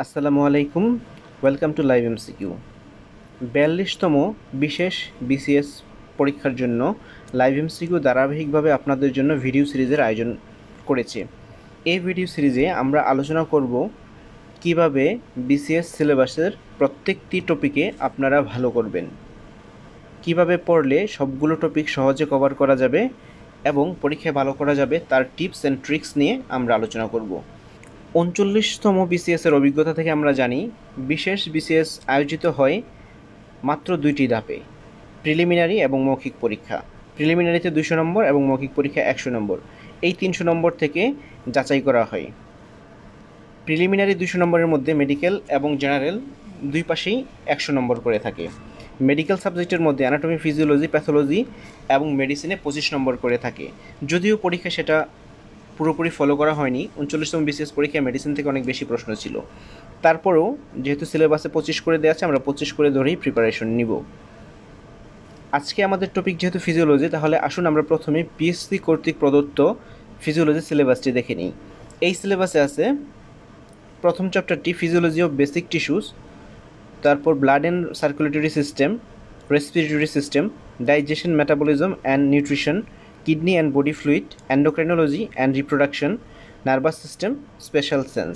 আসসালামু আলাইকুম। Welcome to live MCQ. 42তম বিশেষ বিসিএস পরীক্ষার জন্য লাইভ এমসিকিউ ধারাবাহিকভাবে আপনাদের জন্য ভিডিও সিরিজের আয়োজন করেছে। এই ভিডিও সিরিজে আমরা আলোচনা করব কিভাবে বিসিএস সিলেবাসের প্রত্যেকটি টপিকে আপনারা ভালো করবেন, কিভাবে পড়লে সবগুলো টপিক সহজে কভার করা যাবে এবং পরীক্ষায় ভালো করা যাবে তার টিপস অ্যান্ড ট্রিক্স নিয়ে আমরা আলোচনা করব। 39তম বিসিএসের অভিজ্ঞতা থেকে আমরা জানি বিশেষ বিসিএস আয়োজিত হয় মাত্র 2টি ধাপে, প্রিলিমিনারি এবং মৌখিক পরীক্ষা। প্রিলিমিনারিতে 200 নম্বর এবং মৌখিক পরীক্ষা 100 নম্বর। এই 300 নম্বর থেকে যাচাই করা হয়। প্রিলিমিনারি 200 নম্বরের মধ্যে মেডিকেল এবং জেনারেল দুই পাশেই 100 নম্বর করে থাকে। মেডিকেল সাবজেক্টের মধ্যে অ্যানাটমি, ফিজিওলজি, প্যাথোলজি এবং মেডিসিনে 25 নম্বর করে থাকে। যদিও পরীক্ষা সেটা পুরোপুরি ফলো করা হয়নি, 39তম বিসিএস পরীক্ষায় মেডিসিন থেকে অনেক বেশি প্রশ্ন ছিল। তারপরেও যেহেতু সিলেবাসে 25 করে দেওয়া আছে, আমরা 25 করে ধরেই প্রিপারেশন নিব। আজকে আমাদের টপিক যেহেতু ফিজিওলজি, তাহলে আসুন আমরা প্রথমে পিএসসি কর্তৃক প্রদত্ত ফিজিওলজি সিলেবাসটি দেখে নিই। এই সিলেবাসে আছে প্রথম চ্যাপ্টারটি ফিজিওলজি অফ বেসিক টিস্যুস, তারপর blood and circulatory system, respiratory system, digestion, metabolism and nutrition, kidney and body fluid, endocrinology and reproduction, nervous system, special sense.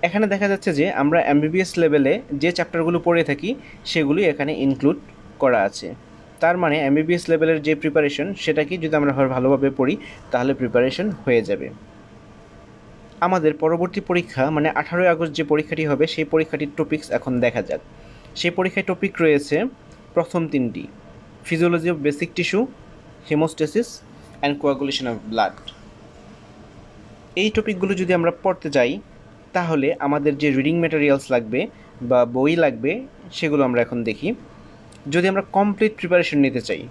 এখানে দেখা যাচ্ছে যে আমরা এমবিবিএস লেভেলে যে চ্যাপ্টারগুলো পড়ে থাকি সেগুলি এখানে ইনক্লুড করা আছে। তার মানে এমবিবিএস লেভেলের যে প্রিপারেশন সেটাকে যদি আমরা ভালোভাবে পড়ি তাহলে প্রিপারেশন হয়ে যাবে। আমাদের পরবর্তী পরীক্ষা মানে 18 আগস্ট যে পরীক্ষাটি হবে সেই পরীক্ষাটির টপিকস এখন দেখা যাক। সেই পরীক্ষায় টপিক রয়েছে প্রথম 3টি, physiology of basic tissue, hemostasis and coagulation of blood. এই টপিকগুলো যদি আমরা পড়তে যাই তাহলে আমাদের যে রিডিং ম্যাটেরিয়ালস লাগবে বা বই লাগবে সেগুলো আমরা এখন দেখি। যদি আমরা কমপ্লিট প্রিপারেশন নিতে চাই,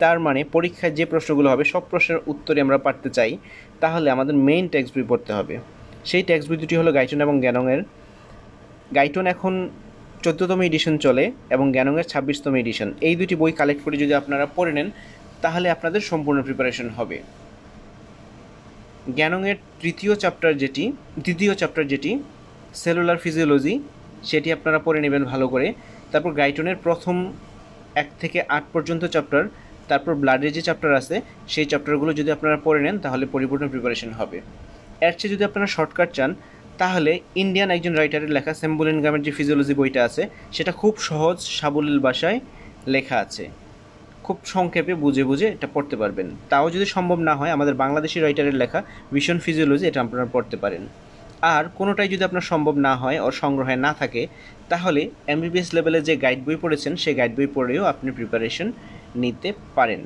তার মানে পরীক্ষায় যে প্রশ্নগুলো হবে সব প্রশ্নের উত্তরে আমরা পারতে চাই, তাহলে আমাদের মেইন টেক্সট বই পড়তে হবে। সেই টেক্সট বই দুটি হলো গাইটন এবং গ্যানংয়ের। গাইটন এখন 14তম এডিশন চলে এবং গ্যানংয়ের 26তম এডিশন। এই দুটি বই কালেক্ট করে যদি আপনারা পড়ে নেন তাহলে আপনাদের সম্পূর্ণ প্রিপারেশন হবে। গ্যানংয়ের দ্বিতীয় চ্যাপ্টার যেটি সেলুলার ফিজিওলজি, সেটি আপনারা পড়ে নেবেন ভালো করে। তারপর গাইটনের প্রথম 1 থেকে 8 পর্যন্ত চ্যাপ্টার, তারপর ব্লাডের যে চ্যাপ্টার আছে সেই চ্যাপ্টারগুলো যদি আপনারা পড়ে নেন তাহলে পরিপূর্ণ প্রিপারেশন হবে। এর চেয়ে যদি আপনারা শর্টকাট চান তাহলে ইন্ডিয়ান একজন রাইটারের লেখা সেম্বুলিনগামের যে ফিজিওলজি বইটা আছে সেটা খুব সহজ সাবলীল ভাষায় লেখা আছে, খুব সংক্ষেপে বুঝে এটা পড়তে পারবেন। তাও যদি সম্ভব না হয় আমাদের বাংলাদেশি রাইটারের লেখা ভিশন ফিজিওলজি, এটা আপনারা পড়তে পারেন। আর কোনোটাই যদি আপনার সম্ভব না হয় ওর সংগ্রহে না থাকে তাহলে এমবিবিএস লেভেলে যে গাইড বই পড়েছেন সেই গাইড বই পড়েও আপনি প্রিপারেশন নিতে পারেন।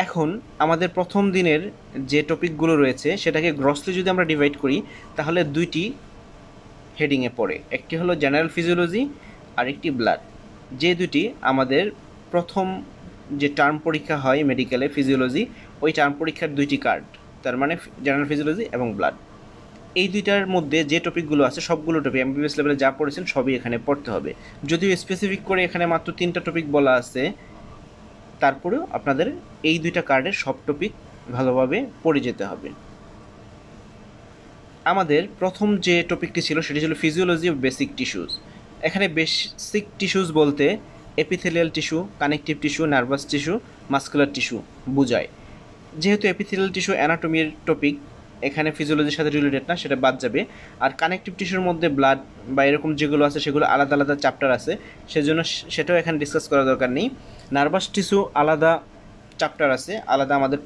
এখন আমাদের প্রথম দিনের যে টপিকগুলো রয়েছে সেটাকে গ্রসলি যদি আমরা ডিভাইড করি তাহলে 2টি হেডিংয়ে পড়ে, একটি হলো জেনারেল ফিজিওলজি আর একটি ব্লাড। যে দুটি আমাদের প্রথম যে টার্ম পরীক্ষা হয় মেডিকেলে ফিজিওলজি, ওই টার্ম পরীক্ষার 2টি কার্ড, তার মানে জেনারেল ফিজিওলজি এবং ব্লাড। এই দুইটার মধ্যে যে টপিকগুলো আছে সবগুলো টপিক এমবিবিএস লেভেলে যা পড়েছেন সবই এখানে পড়তে হবে। যদিও স্পেসিফিক করে এখানে মাত্র 3টা টপিক বলা আছে, তারপরেও আপনাদের এই 2টা কার্ডের সব টপিক ভালোভাবে পড়ে যেতে হবে। আমাদের প্রথম যে টপিকটি ছিল সেটি ছিল ফিজিওলজি অফ বেসিক টিস্যুস। এখানে বেসিক টিস্যুস বলতে epithelial tissue, connective tissue, nervous tissue, muscular tissue বোঝায়। যেহেতু এপিথেলিয়াল টিস্যু অ্যানাটমির টপিক, এখানে ফিজিওলজির সাথে রিলেটেড না, সেটা বাদ যাবে। আর কানেকটিভ টিস্যুর মধ্যে ব্লাড বা এরকম যেগুলো আছে সেগুলো আলাদা আলাদা চ্যাপ্টার আছে, সেজন্য সেটাও এখানে ডিসকাস করা দরকার নেই। নার্ভাস টিস্যু আলাদা চ্যাপ্টার আছে, আলাদা আমাদের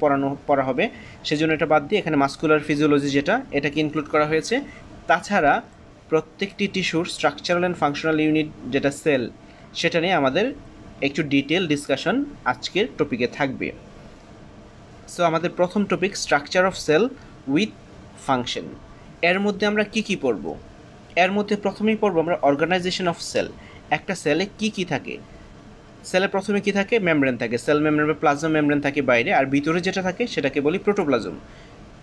পড়া হবে, সেজন্য এটা বাদ দিয়ে এখানে মাস্কুলার ফিজিওলজি এটাকে ইনক্লুড করা হয়েছে। তাছাড়া প্রত্যেকটি টিস্যুর স্ট্রাকচারাল অ্যান্ড ফাংশনাল ইউনিট যেটা সেল, সেটা নিয়ে আমাদের একটু ডিটেল ডিসকাশন আজকের টপিকে থাকবে। সো আমাদের প্রথম topic structure of cell with function. এর মধ্যে আমরা কি পড়ব? এর মধ্যে প্রথমেই পড়ব আমরা অর্গানাইজেশন অফ সেল। একটা সেলে কি থাকে? সেলে প্রথমে কি থাকে? মেমব্রেন থাকে, সেল মেমব্রেন বা প্লাজমা মেমব্রেন থাকে বাইরে, আর ভিতরে যেটা থাকে সেটাকে বলি প্রোটোপ্লাজম।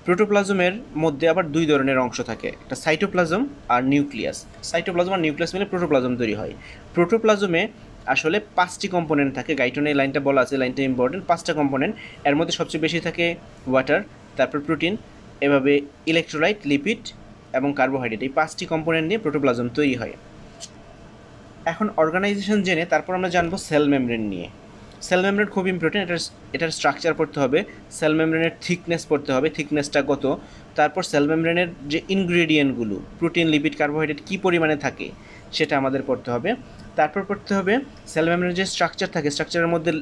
প্রোটোপ্লাজমের মধ্যে আবার 2 ধরনের অংশ থাকে, একটা সাইটোপ্লাজম আর নিউক্লিয়াস। সাইটোপ্লাজম আর নিউক্লিয়াস মিলে প্রোটোপ্লাজম তৈরি হয়। প্রোটোপ্লাজমে আসলে 5টি কম্পোনেন্ট থাকে, গাইটনে এই লাইনটা বলা আছে, লাইনটা ইম্পর্টেন্ট। 5টা কম্পোনেন্ট, এর মধ্যে সবচেয়ে বেশি থাকে ওয়াটার, তারপর প্রোটিন, এভাবে ইলেকট্রোলাইট, লিপিড এবং কার্বোহাইড্রেট, এই 5টি কম্পোনেন্ট নিয়ে প্রোটোপ্লাজম তৈরি হয়। এখন অর্গানাইজেশন জেনে তারপর আমরা জানবো সেল মেমব্রেন নিয়ে। সেল মেমব্রেন খুব ইম্পর্টেন্ট, এটার স্ট্রাকচার পড়তে হবে, সেল মেমব্রেনের থিকনেস পড়তে হবে, থিকনেসটা কত, তারপর সেল মেমব্রেনের যে ইনগ্রেডিয়েন্টগুলো প্রোটিন, লিপিড, কার্বোহাইড্রেট কী পরিমাণে থাকে সেটা আমাদের পড়তে হবে। তারপর পড়তে হবে সেল মেমব্রেনের যে স্ট্রাকচার থাকে, স্ট্রাকচারের মধ্যে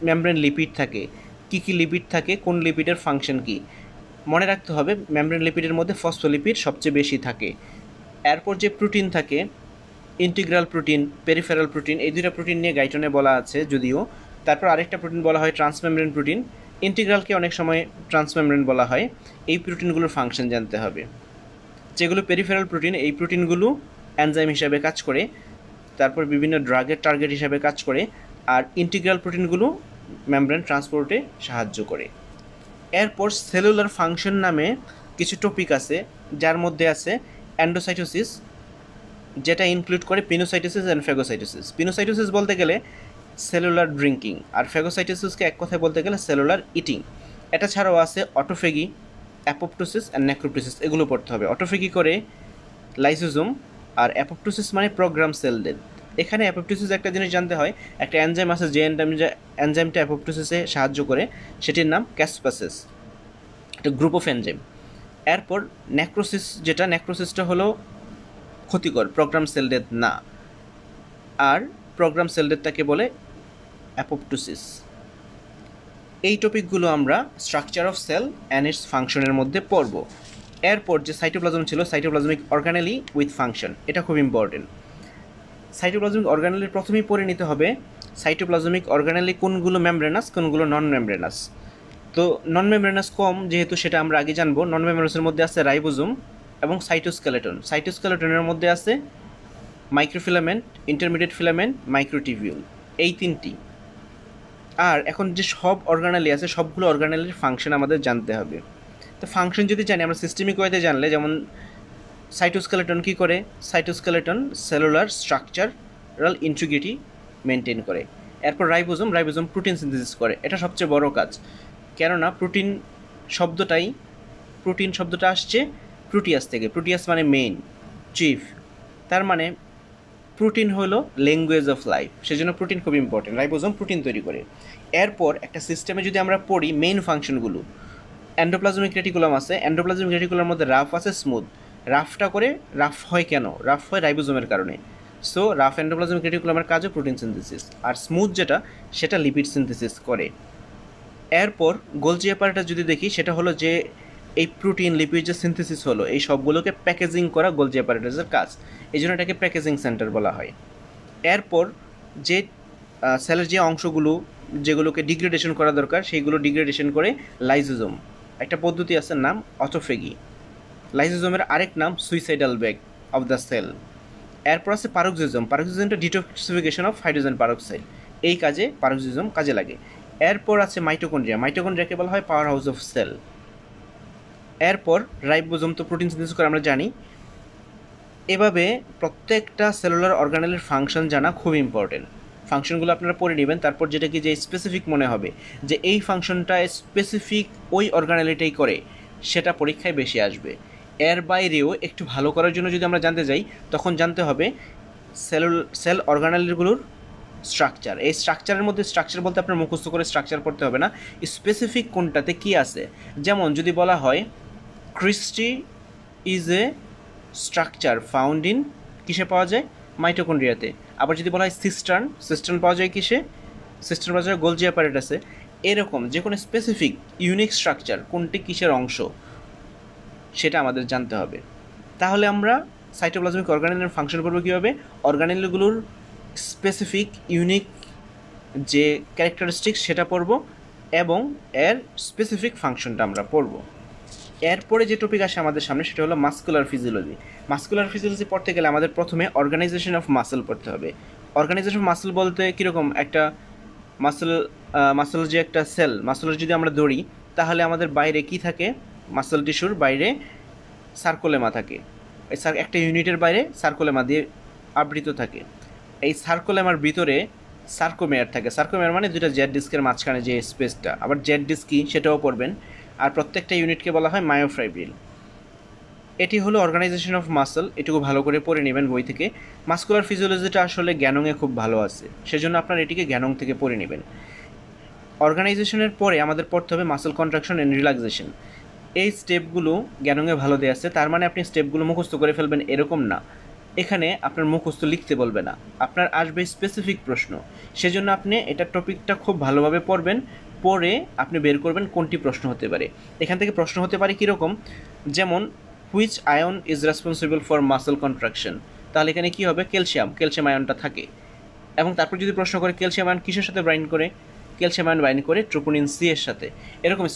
মেমব্রেন লিপিড থাকে, কী কী লিপিড থাকে, কোন লিপিডের ফাংশন কী। মনে রাখতে হবে মেমব্রেন লিপিডের মধ্যে ফসফোলিপিড সবচেয়ে বেশি থাকে। এরপর যে প্রোটিন থাকে, ইন্টিগ্রাল প্রোটিন, পেরিফেরাল প্রোটিন, এই দুইটা প্রোটিন নিয়ে গাইটনে বলা আছে যদিও। তারপর আরেকটা প্রোটিন বলা হয় ট্রান্সমেমব্রেন প্রোটিন, ইন্টিগ্রালকে অনেক সময় ট্রান্সমেমব্রেন বলা হয়। এই প্রোটিনগুলোর ফাংশন জানতে হবে। যেগুলো পেরিফেরাল প্রোটিন, এই প্রোটিনগুলো এনজাইম হিসাবে কাজ করে, তারপর বিভিন্ন ড্রাগের টার্গেট হিসাবে কাজ করে, আর ইন্টিগ্রাল প্রোটিনগুলো মেমব্রেন ট্রান্সপোর্টে সাহায্য করে। এরপর সেলুলার ফাংশন নামে কিছু টপিক আছে, যার মধ্যে আছে এন্ডোসাইটোসিস, যেটা ইনক্লুড করে পিনোসাইটোসিস অ্যান্ড ফ্যাগোসাইটোসিস। পিনোসাইটোসিস বলতে গেলে সেলুলার ড্রিঙ্কিং, আর ফ্যাগোসাইটোসিসকে এক কথায় বলতে গেলে সেলুলার ইটিং। এটা ছাড়াও আছে অটোফেগি, অ্যাপোপ্টোসিস অ্যান্ড নেক্রোপ্টোসিস, এগুলো পড়তে হবে। অটোফেগি করে লাইসোজোম, আর অ্যাপোপ্টোসিস মানে প্রোগ্রাম সেল ডেথ। এখানে অ্যাপোপ্টোসিস একটা জিনিস জানতে হয়, একটা এনজাইম আছে যে এনজাইমটা অ্যাপোপ্টোসিসে সাহায্য করে, সেটির নাম ক্যাসপাসিস, একটা গ্রুপ অফ এনজাইম। এরপর নেক্রোসিস, যেটা নেক্রোসিসটা হলো ক্ষতিকর, প্রোগ্রাম সেল ডেথ না, আর প্রোগ্রাম সেল ডেথটাকে বলে অ্যাপোপ্টোসিস। এই টপিকগুলো আমরা structure of cell and its ফাংশনের মধ্যে পড়ব। এরপর যে সাইটোপ্লাজম ছিল, সাইটোপ্লাজমিক অর্গানেলি উইথ ফাংশন, এটা খুব ইম্পর্টেন্ট। সাইটোপ্লাজমিক অর্গানেলির প্রথমেই পড়ে নিতে হবে সাইটোপ্লাজমিক অর্গানেলি কোনগুলো মেমব্রেনাস, কোনগুলো নন মেমব্রেনাস। তো নন মেমব্রেনাস কম যেহেতু, সেটা আমরা আগে জানবো। নন মেমব্রেনাসের মধ্যে আছে রাইবোজোম এবং সাইটোস্কেলেটন। সাইটোস্কেলেটনের মধ্যে আছে মাইক্রোফিলামেন্ট, ইন্টারমিডিয়েট ফিলামেন্ট, মাইক্রোটিবিউল, এই তিনটি। আর এখন যে সব অর্গানেলি আছে, সবগুলো অর্গানেলির ফাংশন আমাদের জানতে হবে। তো ফাংশন যদি জানি আমরা সিস্টেমিক ওয়েতে জানলে, যেমন সাইটোস্কেলেটন কী করে, সাইটোস্কেলেটন সেলুলার স্ট্রাকচারাল ইন্টিগ্রিটি মেনটেন করে। এরপর রাইবোজোম, রাইবোজোম প্রোটিন সিনথেসিস করে, এটা সবচেয়ে বড় কাজ, কেননা প্রোটিন শব্দটা আসছে প্রোটিয়াস থেকে। প্রোটিয়াস মানে মেইন, চিফ, তার মানে প্রোটিন হলো ল্যাঙ্গুয়েজ অফ লাইফ, সেজন্য প্রোটিন খুব ইম্পর্টেন্ট। রাইবোজোম প্রোটিন তৈরি করে। এরপর একটা সিস্টেমে যদি আমরা পড়ি মেইন ফাংশনগুলো, এন্ডোপ্লাজমিক রেটিকুলাম আছে, এন্ডোপ্লাজমিক রেটিকুলামের মধ্যে রাফ আছে, স্মুথ। রাফ হয় কেন? রাফ হয় রাইবোজোমের কারণে। সো রাফ এন্ডোপ্লাজমিক রেটিকুলামের কাজও প্রোটিন সিনথেসিস, আর স্মুথ সেটা লিপিড সিনথেসিস করে। এরপর গোলজি অ্যাপারেটাস যদি দেখি, সেটা হলো যে এই প্রোটিন লিপিড যে সিনথেসিস হলো, এই সবগুলোকে প্যাকেজিং করা গোলজি অ্যাপারেটাসের কাজ, এই জন্য এটাকে প্যাকেজিং সেন্টার বলা হয়। এরপর যে সেলের যে অংশগুলো যেগুলোকে ডিগ্রেডেশন করা দরকার, সেইগুলো ডিগ্রেডেশন করে লাইসোজোম। একটা পদ্ধতি আছে, নাম অটোফেগি। লাইসোজোমের আরেক নাম suicidal bag of the cell. এরপর আছে পারক্সিজম, পারক্সিজমটা ডিটক্সিফিকেশন অফ হাইড্রোজেন পারক্সাইড, এই কাজে পারক্সিজম কাজে লাগে। এরপর আছে মাইটোকন্ড্রিয়া, মাইটোকন্ড্রিয়াকে বলা হয় পাওয়ার হাউস অফ সেল। এরপর রাইবোজোম তো প্রোটিন সিনথেসিস করে আমরা জানি। এভাবে প্রত্যেকটা সেলুলার অর্গানেলের ফাংশন জানা খুব ইম্পর্টেন্ট। ফাংশনগুলো আপনারা পড়ে নেবেন, তারপর যেটা কি যে স্পেসিফিক মনে হবে যে এই ফাংশনটা স্পেসিফিক ওই অর্গানেলিটাই করে, সেটা পরীক্ষায় বেশি আসবে। এর বাইরেও একটু ভালো করার জন্য যদি আমরা জানতে যাই, তখন জানতে হবে সেল অর্গানেলগুলোর স্ট্রাকচার। এই স্ট্রাকচারের মধ্যে, স্ট্রাকচার বলতে আপনার মুখস্থ করে স্ট্রাকচার পড়তে হবে না, স্পেসিফিক কোনটাতে কী আছে। যেমন যদি বলা হয় cristae is a structure found in, কিসে পাওয়া যায়? মাইটোকন্ড্রিয়াতে। আবার যদি বলা হয় সিস্টার্ন পাওয়া যায় কিসে? সিস্টার্ন পাওয়া যায় গোলজি অ্যাপারেটাসে। এরকম যে কোনো স্পেসিফিক ইউনিক স্ট্রাকচার কোনটি কিসের অংশ, সেটা আমাদের জানতে হবে। তাহলে আমরা সাইটোপ্লাজমিক অর্গানেলের ফাংশন করবো কীভাবে? অর্গানেলগুলোর স্পেসিফিক ইউনিক যে ক্যারেক্টারিস্টিক্স সেটা পড়ব, এবং এর স্পেসিফিক ফাংশনটা আমরা পড়ব। এরপরে যে টপিক আসে আমাদের সামনে, সেটা হলো মাসকুলার ফিজিওলজি। মাসকুলার ফিজিওলজি পড়তে গেলে আমাদের প্রথমে অর্গানাইজেশন অফ মাসেল পড়তে হবে। অর্গানাইজেশন অফ মাসেল বলতে কীরকম, একটা মাসেল যে একটা সেল, মাসেলের যদি আমরা ধরি, তাহলে আমাদের বাইরে কি থাকে? মাসেল টিস্যুর বাইরে সার্কোলেমা থাকে। একটা ইউনিটের বাইরে সার্কোলেমা দিয়ে আবৃত থাকে। এই সার্কোলেমার ভিতরে সার্কোমেয়ার থাকে। সার্কোমেয়ার মানে দুটা জেড ডিস্কের মাঝখানে যে স্পেসটা। আবার জেড ডিস্ক কি সেটাও পড়বেন। আর প্রত্যেকটা ইউনিটকে বলা হয় মায়োফাইব্রিল। এটি হলো অর্গানাইজেশন অফ মাসল, এটুকু ভালো করে পড়ে নেবেন বই থেকে। মাস্কুলার ফিজিওলজিটা আসলে গ্যানংয়ে খুব ভালো আছে, সেজন্য আপনার এটিকে গ্যানং থেকে পড়ে নেবেন। অর্গানাইজেশনের পরে আমাদের পড়তে হবে মাসল কন্ট্রাকশন অ্যান্ড রিল্যাক্সেশন। এই স্টেপগুলো গ্যানংয়ে ভালো দেওয়া আছে, তার মানে আপনি স্টেপগুলো মুখস্থ করে ফেলবেন এরকম না। এখানে আপনার মুখস্থ লিখতে বলবে না, আপনার আসবে স্পেসিফিক প্রশ্ন। সেজন্য আপনি এটা টপিকটা খুব ভালোভাবে পড়বেন, পড়ে আপনি বের করবেন কোনটি প্রশ্ন হতে পারে। এখান থেকে প্রশ্ন হতে পারে কীরকম, যেমন which ion is responsible for muscle contraction, তাহলে এখানে কী হবে, ক্যালসিয়াম আয়নটা থাকে। এবং তারপর যদি প্রশ্ন করে ক্যালসিয়াম আয়ন কিসের সাথে বাইন্ড করে, ক্যালসিয়াম আয়ন বাইন্ড করে ট্রোপোনিন সি এর সাথে। এরকম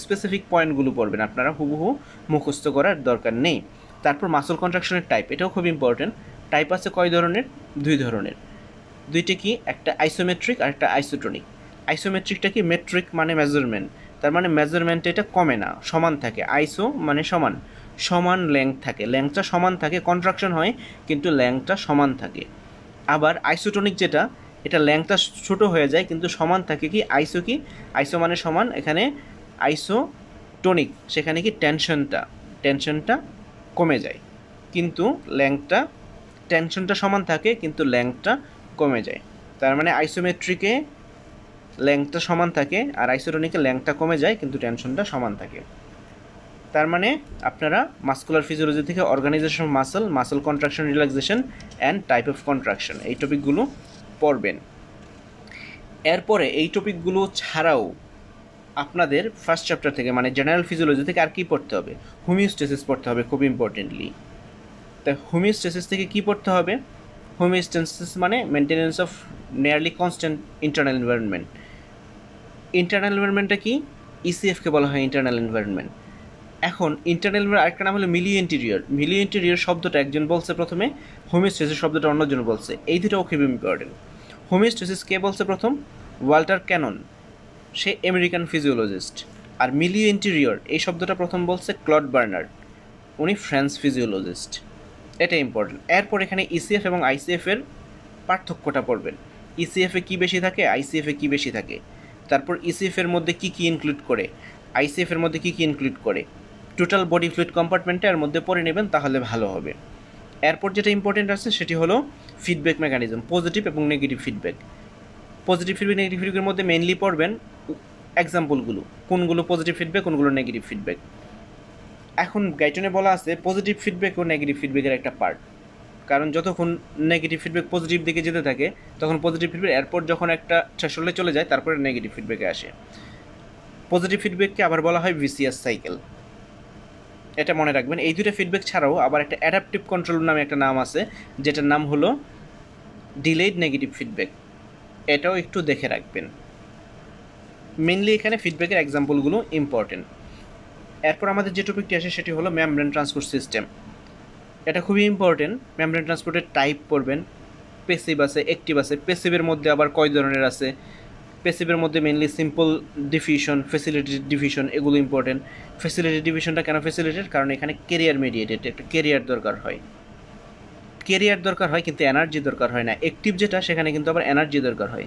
স্পেসিফিক পয়েন্টগুলো পড়বেন, আপনারা হুবহু মুখস্থ করার দরকার নেই। তারপর মাসল কন্ট্রাকশনের টাইপ, এটাও খুব ইম্পর্টেন্ট। টাইপ আছে কয় ধরনের, 2 ধরনের। দুইটা কি, একটা আইসোমেট্রিক আর একটা আইসোটোনিক। আইসোমেট্রিকটা কি, মেট্রিক মানে মেজারমেন্ট, তার মানে মেজারমেন্টে এটা কমে না, সমান থাকে। আইসো মানে সমান লেংথ থাকে, লেংথটা সমান থাকে, কন্ট্রাকশন হয় কিন্তু লেংথটা সমান থাকে। আবার আইসোটোনিক যেটা, এটা লেংথটা ছোট হয়ে যায় কিন্তু সমান থাকে। কি আইসো মানে সমান, এখানে আইসোটোনিক, সেখানে কি টেনশনটা কমে যায় কিন্তু টেনশনটা সমান থাকে কিন্তু লেংথটা কমে যায়। তার মানে আইসোমেট্রিকে লেংথটা সমান থাকে আর আইসোটোনিকে লেংথটা কমে যায় কিন্তু টেনশনটা সমান থাকে। তার মানে আপনারা মাস্কুলার ফিজিওলজি থেকে organization of muscle contraction, relaxation and type of contraction, এই টপিকগুলো পড়বেন। এরপরে এই টপিকগুলো ছাড়াও আপনাদের ফার্স্ট চ্যাপ্টার থেকে মানে জেনারেল ফিজিওলজি থেকে আর কী পড়তে হবে, হোমিওস্টেসিস পড়তে হবে খুব ইম্পর্টেন্টলি। তা হোমিওস্টেসিস থেকে কী পড়তে হবে, হোমিওস্টেসিস মানে maintenance of nearly constant internal environment. Internal এনভায়রনমেন্টটা কি, ইসিএফকে বলা হয় ইন্টারনাল এনভায়রনমেন্ট। এখন ইন্টারনাল আরেকটা নাম হলো মিলিও ইন্টেরিয়র শব্দটা একজন বলছে প্রথমে, হোমিওস্টেসিস শব্দটা অন্যজন বলছে, এই দুটোও খুব ইম্পর্টেন্ট। হোমিওস্টেসিস কে বলছে প্রথম, ওয়াল্টার ক্যানন, সে আমেরিকান ফিজিওলজিস্ট। আর মিলিও ইন্টেরিয়র এই শব্দটা প্রথম বলছে ক্লড বার্নার্ড, উনি ফ্রেঞ্চ ফিজিওলজিস্ট। এটা ইম্পর্টেন্ট। এরপর এখানে ইসিএফ এবং আইসিএফ এর পার্থক্যটা পড়বেন, ইসিএফে কী বেশি থাকে, আইসিএফে কী বেশি থাকে। তারপর ইসিএফ এর মধ্যে কী ইনক্লুড করে, আইসিএফ এর মধ্যে কী ইনক্লুড করে, টোটাল বডি ফ্লুইড কম্পার্টমেন্টটা এর মধ্যে পড়ে নেবেন, তাহলে ভালো হবে। এরপর যেটা ইম্পর্টেন্ট আছে সেটি হলো ফিডব্যাক মেকানিজম, পজিটিভ এবং negative feedback. Positive feedback negative ফিডব্যাকের মধ্যে মেইনলি পড়বেন এক্সাম্পলগুলো, কোনগুলো পজিটিভ ফিডব্যাক কোনগুলো নেগেটিভ ফিডব্যাক। এখন গাইডলাইনে বলা আছে পজিটিভ ফিডব্যাক ও নেগেটিভ ফিডব্যাকের একটা পার্ট, কারণ যতক্ষণ নেগেটিভ ফিডব্যাক পজিটিভ দিকে যেতে থাকে তখন পজিটিভ ফিডব্যাক, এরপর যখন একটা থ্রেশহোল্ডে চলে যায় তারপরে নেগেটিভ ফিডব্যাকে আসে। পজিটিভ ফিডব্যাককে আবার বলা হয় ভিসিয়াস সাইকেল, এটা মনে রাখবেন। এই দুটো ফিডব্যাক ছাড়াও আবার একটা অ্যাডাপটিভ কন্ট্রোল নামে একটা নাম আছে, যেটার নাম হলো ডিলেড নেগেটিভ ফিডব্যাক, এটাও একটু দেখে রাখবেন। মেনলি এখানে ফিডব্যাকের এক্সাম্পলগুলো ইম্পর্টেন্ট। এরপর আমাদের যে টপিকটি আসে সেটি হলো মেমব্রেন ট্রান্সপোর্ট সিস্টেম, এটা খুবই ইম্পর্টেন্ট। মেমব্রেন ট্রান্সপোর্টের টাইপ পড়বেন, প্যাসিভ আছে, অ্যাক্টিভ আছে। প্যাসিভের মধ্যে আবার কয় ধরনের আছে, প্যাসিভের মধ্যে mainly simple diffusion, facilitated diffusion, এগুলো ইম্পর্টেন্ট। ফ্যাসিলিটেড ডিফিউশনটা কেন ফ্যাসিলিটেড, কারণ এখানে কেরিয়ার মেডিয়েটেড, একটা কেরিয়ার দরকার হয় কিন্তু এনার্জি দরকার হয় না। অ্যাক্টিভ যেটা সেখানে কিন্তু আবার এনার্জি দরকার হয়।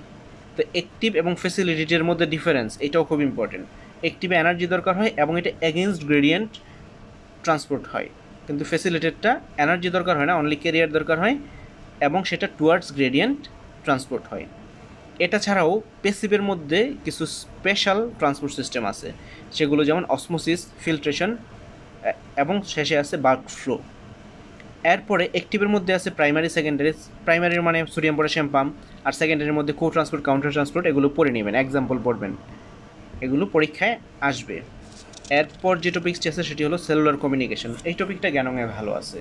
তো অ্যাক্টিভ এবং ফ্যাসিলিটেডের মধ্যে ডিফারেন্স, এটাও খুব ইম্পর্টেন্ট। অ্যাক্টিভে এনার্জি দরকার হয় এবং এটা এগেনস্ট গ্রেডিয়েন্ট ট্রান্সপোর্ট হয়, কিন্তু ফ্যাসিলিটেডটা এনার্জি দরকার হয় না, অনলি কেরিয়ার দরকার হয় এবং সেটা টুয়ার্ডস গ্রেডিয়েন্ট ট্রান্সপোর্ট হয়। এটা ছাড়াও প্যাসিভের মধ্যে কিছু স্পেশাল ট্রান্সপোর্ট সিস্টেম আছে, সেগুলো যেমন অসমোসিস, ফিল্ট্রেশন এবং শেষে আছে বাল্ক ফ্লো। এরপরে অ্যাক্টিভের মধ্যে আছে প্রাইমারি, সেকেন্ডারি। প্রাইমারির মানে সোডিয়াম পটাশিয়াম পাম্প, আর সেকেন্ডারির মধ্যে কো ট্রান্সপোর্ট, কাউন্টার ট্রান্সপোর্ট, এগুলো পড়ে নেবেন, এক্সাম্পল পড়বেন, এগুলো পরীক্ষায় আসবে। এরপর যে টপিকটি আছে সেটি হলো সেলুলার কমিউনিকেশন, এই টপিকটা জ্ঞানঙে ভালো আছে।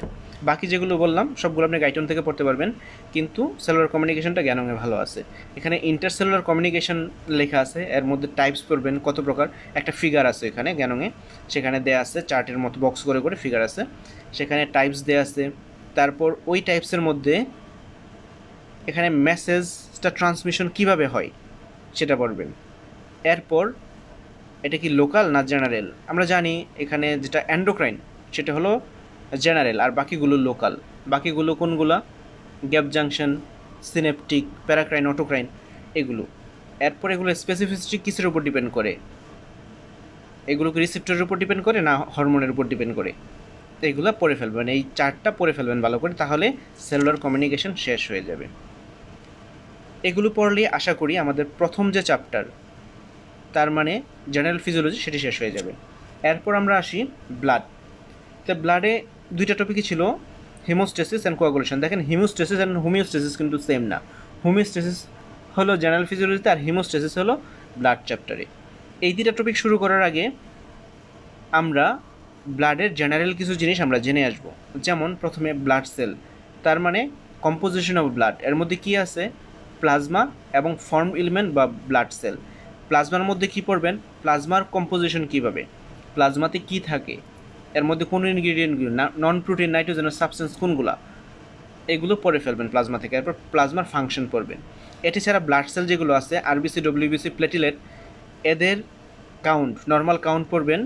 বাকি যেগুলো বললাম সবগুলো আপনি গাইটন থেকে পড়তে পারবেন, কিন্তু সেলুলার কমিউনিকেশনটা জ্ঞানঙে ভালো আছে। এখানে ইন্টারসেলুলার কমিউনিকেশন লেখা আছে, এর মধ্যে টাইপস পড়বেন কত প্রকার, একটা ফিগার আছে এখানে জ্ঞানঙে, সেখানে দেয়া আছে চার্টের মতো বক্স করে করে ফিগার আছে, সেখানে টাইপস দেয়া আছে। তারপর ওই টাইপসের মধ্যে এখানে মেসেজটা ট্রান্সমিশন কিভাবে হয় সেটা পড়বেন। এরপর এটা কি লোকাল না জেনারেল, আমরা জানি এখানে যেটা এন্ডোক্রাইন সেটা হলো জেনারেল আর বাকিগুলো লোকাল। বাকিগুলো কোনগুলা, গ্যাপ জাংশন, সিনেপটিক, প্যারাক্রাইন, অটোক্রাইন, এগুলো। এরপর এগুলো স্পেসিফিসিটি কিসের উপর ডিপেন্ড করে, এগুলো কি রিসেপ্টরের উপর ডিপেন্ড করে না হরমোনের উপর ডিপেন্ড করে, এইগুলো পড়ে ফেলবেন, এই চারটা পড়ে ফেলবেন ভালো করে, তাহলে সেলুলার কমিউনিকেশন শেষ হয়ে যাবে। এগুলো পড়লে আশা করি আমাদের প্রথম যে চ্যাপ্টার, তার মানে জেনারেল ফিজিওলজি, সেটি শেষ হয়ে যাবে। এরপর আমরা আসি ব্লাড। তো ব্লাডে দুইটা টপিকই ছিল, হিমোস্টেসিস অ্যান্ড কোয়াগুলেশন। দেখেন হিমোস্টেসিস অ্যান্ড হোমিওস্টেসিস কিন্তু সেম না। হোমিওস্টেসিস হলো জেনারেল ফিজিওলজিতে, আর হিমোস্টেসিস হলো ব্লাড চ্যাপ্টারে। এই দুইটা টপিক শুরু করার আগে আমরা ব্লাডের জেনারেল কিছু জিনিস আমরা জেনে আসব। যেমন প্রথমে ব্লাড সেল, তার মানে কম্পোজিশন অফ ব্লাড। এর মধ্যে কি আছে? প্লাজমা এবং ফর্ম এলিমেন্ট বা ব্লাড সেল। প্লাজমার মধ্যে কি পড়বেন? প্লাজমার কম্পোজিশন কীভাবে, প্লাজমাতে কি থাকে, এর মধ্যে কোন ইনগ্রিডিয়েন্টগুলো, নন প্রোটিন নাইট্রোজেনাস সাবস্টেন্স কোনগুলো, এগুলো পড়ে ফেলবেন প্লাজমা থেকে। এরপর প্লাজমার ফাংশন পড়বেন। এটি ছাড়া ব্লাড সেল যেগুলো আছে, আরবিসি, ডব্লিউবিসি, প্লেটিলেট, এদের কাউন্ট, নর্মাল কাউন্ট পড়বেন।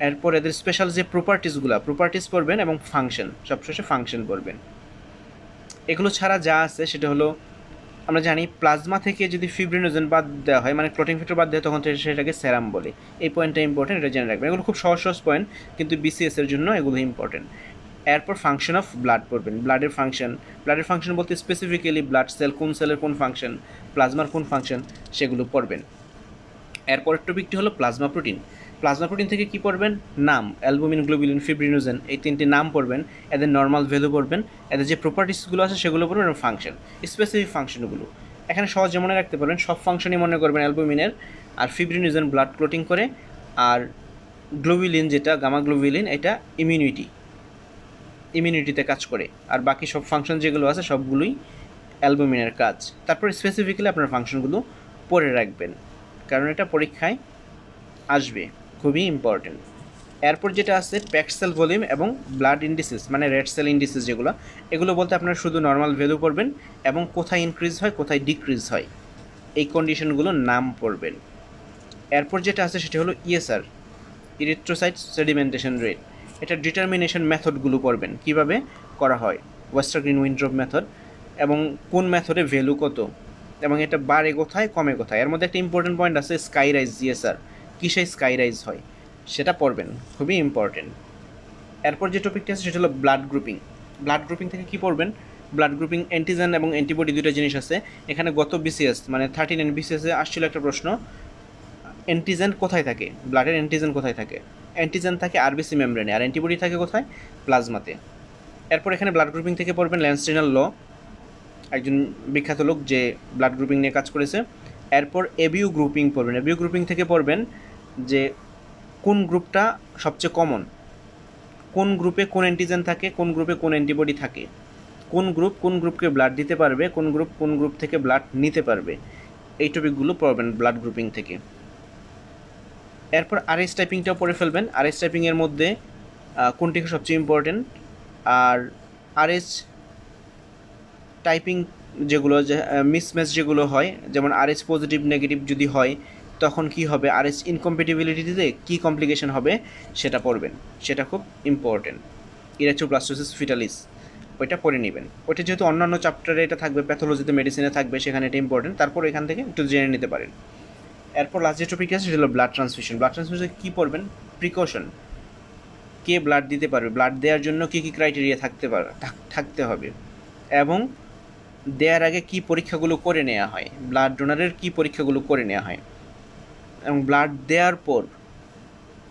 এরপর এদের স্পেশাল যে প্রপার্টিস পড়বেন, এবং ফাংশন, সবশেষে ফাংশন পড়বেন। এগুলো ছাড়া যা আছে সেটা হলো, আমরা জানি প্লাজমা থেকে যদি ফিব্রিনোজেন বাদ দেওয়া হয়, মানে ক্লটিং ফ্যাক্টর বাদ দেওয়া, তখন সেটাকে সেরাম বলে। এই পয়েন্টটা ইম্পর্টেন্ট, এটা জেনে রাখবেন। এগুলো খুব সহজ পয়েন্ট, কিন্তু বিসিএস এর জন্য এগুলো ইম্পর্টেন্ট। এরপর ফাংশন অফ ব্লাড পড়বেন। ব্লাডের ফাংশন বলতে স্পেসিফিক্যালি ব্লাড সেল কোন সেলের কোন ফাংশন, প্লাজমার কোন ফাংশন, সেগুলো পড়বেন। এরপরের টপিকটি হলো প্লাজমা প্রোটিন। প্লাজমা প্রোটিন থেকে কি পড়বেন? নাম, অ্যালবুমিন, গ্লোবিউলিন, ফিব্রিনোজেন, এই তিনটি নাম পড়বেন। এদের নর্মাল ভ্যালু পড়বেন, এদের যে প্রপার্টিসগুলো আছে সেগুলো পড়বেন, এবং ফাংশন, স্পেসিফিক ফাংশনগুলো এখানে সহজে মনে রাখতে পারবেন। সব ফাংশনই মনে করবেন অ্যালবুমিনের। আর ফিব্রিনোজেন ব্লাড ক্লটিং করে, আর গ্লোবিউলিন যেটা গামা গ্লোবিউলিন, এটা ইমিউনিটিতে কাজ করে। আর বাকি সব ফাংশন যেগুলো আছে সবগুলোই অ্যালবুমিনের কাজ। তারপর স্পেসিফিক্যালি আপনার ফাংশনগুলো পড়ে রাখবেন, কারণ এটা পরীক্ষায় আসবে, খুবই ইম্পর্টেন্ট। এরপর যেটা আছে প্যাকড সেল ভলিউম এবং ব্লাড ইন্ডিসিস, মানে রেড সেল ইন্ডিসিস যেগুলো, এগুলো বলতে আপনারা শুধু নর্মাল ভ্যালু পড়বেন, এবং কোথায় ইনক্রিজ হয় কোথায় ডিক্রিজ হয় এই কন্ডিশনগুলোর নাম পড়বেন। এরপর যেটা আছে সেটা হলো ইএসআর, ইরিথ্রোসাইট সেডিমেন্টেশন রেট। এটা ডিটারমিনেশন মেথডগুলো পড়বেন, কিভাবে করা হয়, ওয়েস্টারগ্রিন উইন্ড্রপ মেথড, এবং কোন মেথডে ভ্যালু কত, এবং এটা বাড়ে কোথায় কমে কোথায়। এর মধ্যে একটা ইম্পর্টেন্ট পয়েন্ট আছে স্কাইরাইজ, জিএসআর, কিসে স্কাইরাইজ হয় সেটা পড়বেন, খুবই ইম্পর্টেন্ট। এরপর যে টপিকটা আছে সেটা হলো ব্লাড গ্রুপিং। ব্লাড গ্রুপিং থেকে কি পড়বেন? ব্লাড গ্রুপিং, অ্যান্টিজেন এবং অ্যান্টিবডি, দুটো জিনিস আছে এখানে। গত বিসিএস মানে 39 বিসিএসে আসছিল একটা প্রশ্ন, অ্যান্টিজেন কোথায় থাকে, ব্লাডের অ্যান্টিজেন কোথায় থাকে? অ্যান্টিজেন থাকে আরবিসি মেমব্রেনে, আর অ্যান্টিবডি থাকে কোথায়? প্লাজমাতে। এরপর এখানে ব্লাড গ্রুপিং থেকে পড়বেন ল্যান্সট্রিনাল ল, একজন বিখ্যাত লোক যে ব্লাড গ্রুপিং নিয়ে কাজ করেছে। এরপর এবিউ গ্রুপিং পড়বেন। এবিউ গ্রুপিং থেকে পড়বেন যে কোন গ্রুপটা সবচেয়ে কমন, কোন গ্রুপে কোন অ্যান্টিজেন থাকে, কোন গ্রুপে কোন অ্যান্টিবডি থাকে, কোন গ্রুপকে ব্লাড দিতে পারবে, কোন গ্রুপ থেকে ব্লাড নিতে পারবে, এই টপিকগুলো পড়বেন ব্লাড গ্রুপিং থেকে। এরপর আরএস টাইপিংটাও পড়ে ফেলবেন। আরএস টাইপিংয়ের মধ্যে কোনটি সবচেয়ে ইম্পর্টেন্ট, আর আরএস টাইপিং যেগুলো, মিসম্যাচ যেগুলো হয়, যেমন আরএস পজিটিভ নেগেটিভ যদি হয় তখন কি হবে, আরএস ইনকম্প্যাটিবিলিটিতে কী কমপ্লিকেশন হবে সেটা পড়বেন, সেটা খুব ইম্পর্টেন্ট। ইরেথ্রোব্লাস্টোসিস ফিটালিস, ওইটা পড়ে নেবেন। ওইটা যেহেতু অন্যান্য চ্যাপ্টারে এটা থাকবে, প্যাথোলজিতে মেডিসিনে থাকবে, সেখানে এটা ইম্পর্টেন্ট, তারপর এখান থেকে একটু জেনে নিতে পারেন। এরপর লাস্ট যে টপিক আছে সেটা হলো ব্লাড ট্রান্সফিউশন। ব্লাড ট্রান্সফিউশন কী পড়বেন? প্রিকশন, কে ব্লাড দিতে পারবে, ব্লাড দেওয়ার জন্য কী কী ক্রাইটেরিয়া থাকতে হবে, এবং দেওয়ার আগে কী পরীক্ষাগুলো করে নেওয়া হয়, ব্লাড ডোনারের কী পরীক্ষাগুলো করে নেওয়া হয়, এবং ব্লাড দেওয়ার পর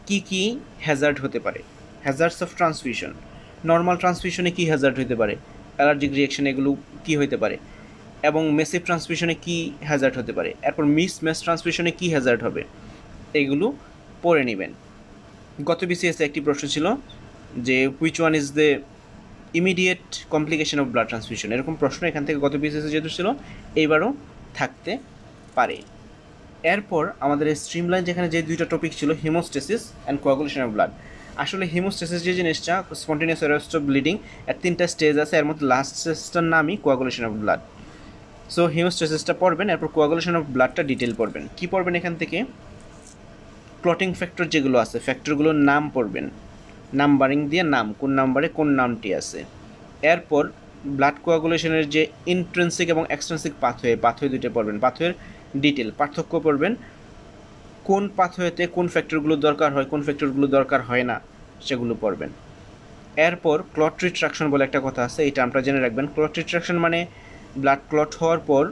কি কি হ্যাজার্ড হতে পারে, হ্যাজার্ডস অফ ট্রান্সফিউশন। নর্মাল ট্রান্সফিউশনে কী হ্যাজার্ড হতে পারে, অ্যালার্জিক রিয়াকশন, এগুলো কী হতে পারে, এবং মেসিভ ট্রান্সফিউশনে কী হ্যাজার্ড হতে পারে। এরপর মিস ট্রান্সফিউশনে কী হ্যাজার্ড হবে, এগুলো পড়ে নেবেন। গত বিসিএসে একটি প্রশ্ন ছিল যে which one is the immediate complication of blood transfusion, এরকম প্রশ্ন এখান থেকে গত বিসিএসে যেহেতু ছিল এইবারও থাকতে পারে। এরপর আমাদের স্ট্রিমলাইন, যেখানে যে দুইটা টপিক ছিল, haemostasis and coagulation of blood. আসলে হিমোস্টেসিস যে জিনিসটা, স্পন্টেনিয়াস অ্যারেস্ট অফ ব্লিডিং, এর 3টা স্টেজ আছে, এর মধ্যে লাস্ট স্টেজটার নামই কোয়াগুলেশন অফ ব্লাড। সো হিমোস্টেসিসটা পড়বেন, এরপর কোয়াগুলেশন অফ ব্লাডটা ডিটেল পড়বেন। কী পড়বেন এখান থেকে? ক্লটিং ফ্যাক্টর যেগুলো আছে, ফ্যাক্টরগুলোর নাম পড়বেন, নাম্বারিং দিয়ে নাম, কোন নাম্বারে কোন নামটি আছে। এরপর ব্লাড কোয়াগুলেশনের যে ইন্ট্রিনসিক এবং এক্সট্রিনসিক পাথওয়ে দুটো পড়বেন, পাথওয়ের ডিটেল পার্থক্য পড়বেন, কোন পাথওয়েতে কোন ফ্যাক্টরগুলো দরকার হয়, কোন ফ্যাক্টরগুলো দরকার হয় না, সেগুলো পড়বেন। এরপর ক্লট রিট্রাকশন বলে একটা কথা আছে, এটা আমরা জেনে রাখবেন। ক্লট রিট্রাকশন মানে ব্লাড ক্লট হওয়ার পর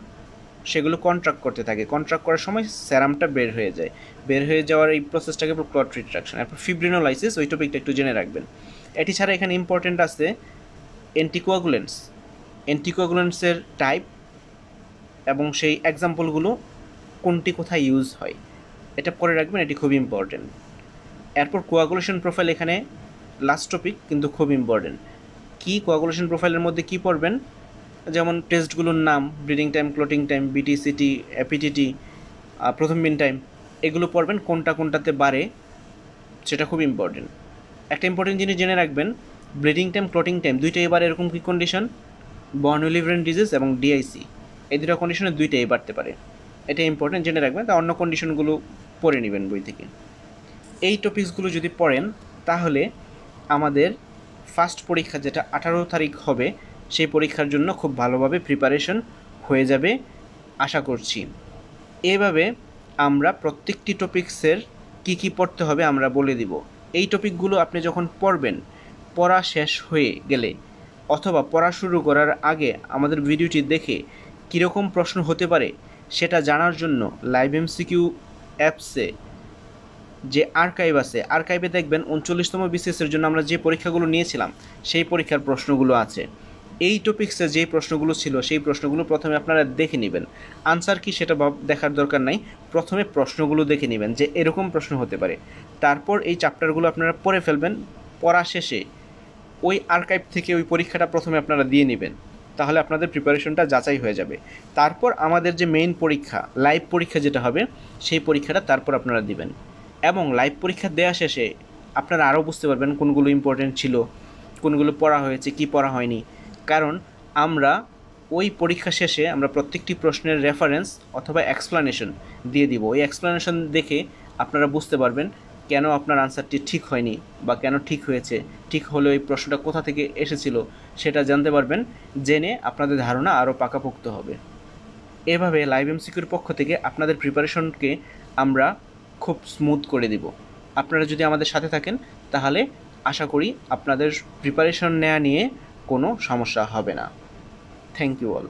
সেগুলো কন্ট্রাক্ট করতে থাকে, কন্ট্রাক্ট করার সময় সেরামটা বের হয়ে যায়, বের হয়ে যাওয়ার এই প্রসেসটাকে ক্লট রিট্রাকশন। এরপর ফিব্রিনোলাইসিস, ওই টপিকটা একটু জেনে রাখবেন। এটি ছাড়া এখানে ইম্পর্টেন্ট আছে অ্যান্টিকোয়াগুলেন্টস, অ্যান্টিকোয়াগুলেন্টসের টাইপ এবং সেই এক্সাম্পলগুলো কোনটি কোথায় ইউজ হয় এটা পরে রাখবেন, এটি খুব ইম্পর্টেন্ট। এরপর কোয়াগুলেশন প্রোফাইল এখানে লাস্ট টপিক, কিন্তু খুব ইম্পর্টেন্ট। কি কোয়াগুলেশন প্রোফাইলের মধ্যে কি পড়বেন, যেমন টেস্টগুলোর নাম, bleeding time, clotting time, BTCT, APTT, প্রথম মিন টাইম, এগুলো পড়বেন, কোনটা কোনটাতে বাড়ে সেটা খুব ইম্পর্টেন্ট। একটা ইম্পর্টেন্ট জিনিস জেনে রাখবেন, ব্লিডিং টাইম, ক্লটিং টাইম দুইটাই এবার এরকম কি কন্ডিশন, বর্ন উইলিভারেন ডিজিজ এবং ডিআইসি, এই দুটো কন্ডিশনে দুইটাই বাড়তে পারে, এটা ইম্পর্টেন্ট জেনে রাখবেন। তা অন্য কন্ডিশনগুলো পড়ে নেবেন বই থেকে। এই টপিকসগুলো যদি পড়েন তাহলে আমাদের ফার্স্ট পরীক্ষা যেটা 18 তারিখ হবে সেই পরীক্ষার জন্য খুব ভালোভাবে প্রিপারেশন হয়ে যাবে আশা করছি। এভাবে আমরা প্রত্যেকটি টপিক্সের কি পড়তে হবে আমরা বলে দিব। এই টপিকগুলো আপনি যখন পড়বেন, পড়া শেষ হয়ে গেলে অথবা পড়া শুরু করার আগে আমাদের ভিডিওটি দেখে কীরকম প্রশ্ন হতে পারে সেটা জানার জন্য লাইভ এমসিকিউ অ্যাপসে যে আর্কাইভ আছে, আর্কাইভে দেখবেন 39তম বিসিএসের জন্য আমরা যে পরীক্ষাগুলো নিয়েছিলাম সেই পরীক্ষার প্রশ্নগুলো আছে। এই টপিক্সে যেই প্রশ্নগুলো ছিল সেই প্রশ্নগুলো প্রথমে আপনারা দেখে নেবেন, আনসার কি সেটা দেখার দরকার নাই, প্রথমে প্রশ্নগুলো দেখে নেবেন যে এরকম প্রশ্ন হতে পারে। তারপর এই চ্যাপ্টারগুলো আপনারা পড়ে ফেলবেন, পড়া শেষে ওই আর্কাইভ থেকে ওই পরীক্ষাটা প্রথমে আপনারা দিয়ে নেবেন, তাহলে আপনাদের প্রিপারেশনটা যাচাই হয়ে যাবে। তারপর আমাদের যে মেইন পরীক্ষা, লাইভ পরীক্ষা যেটা হবে সেই পরীক্ষাটা তারপর আপনারা দিবেন, এবং লাইভ পরীক্ষা দেওয়া শেষে আপনারা আরও বুঝতে পারবেন কোনগুলো ইম্পর্টেন্ট ছিল, কোনগুলো পড়া হয়েছে, কি পড়া হয়নি। কারণ আমরা ওই পরীক্ষা শেষে আমরা প্রত্যেকটি প্রশ্নের রেফারেন্স অথবা এক্সপ্লানেশন দিয়ে দিব। ওই এক্সপ্লানেশন দেখে আপনারা বুঝতে পারবেন কেন আপনার আনসারটি ঠিক হয়নি বা কেন ঠিক হয়েছে, ঠিক হলে ওই প্রশ্নটা কোথা থেকে এসেছিল সেটা জানতে পারবেন, জেনে আপনাদের ধারণা আরও পাকাপোক্ত হবে। এভাবে লাইভ এমসিকিউর পক্ষ থেকে আপনাদের প্রিপারেশনকে আমরা খুব স্মুথ করে দিব। আপনারা যদি আমাদের সাথে থাকেন তাহলে আশা করি আপনাদের প্রিপারেশন নেওয়া নিয়ে কোনো সমস্যা হবে না। Thank you all.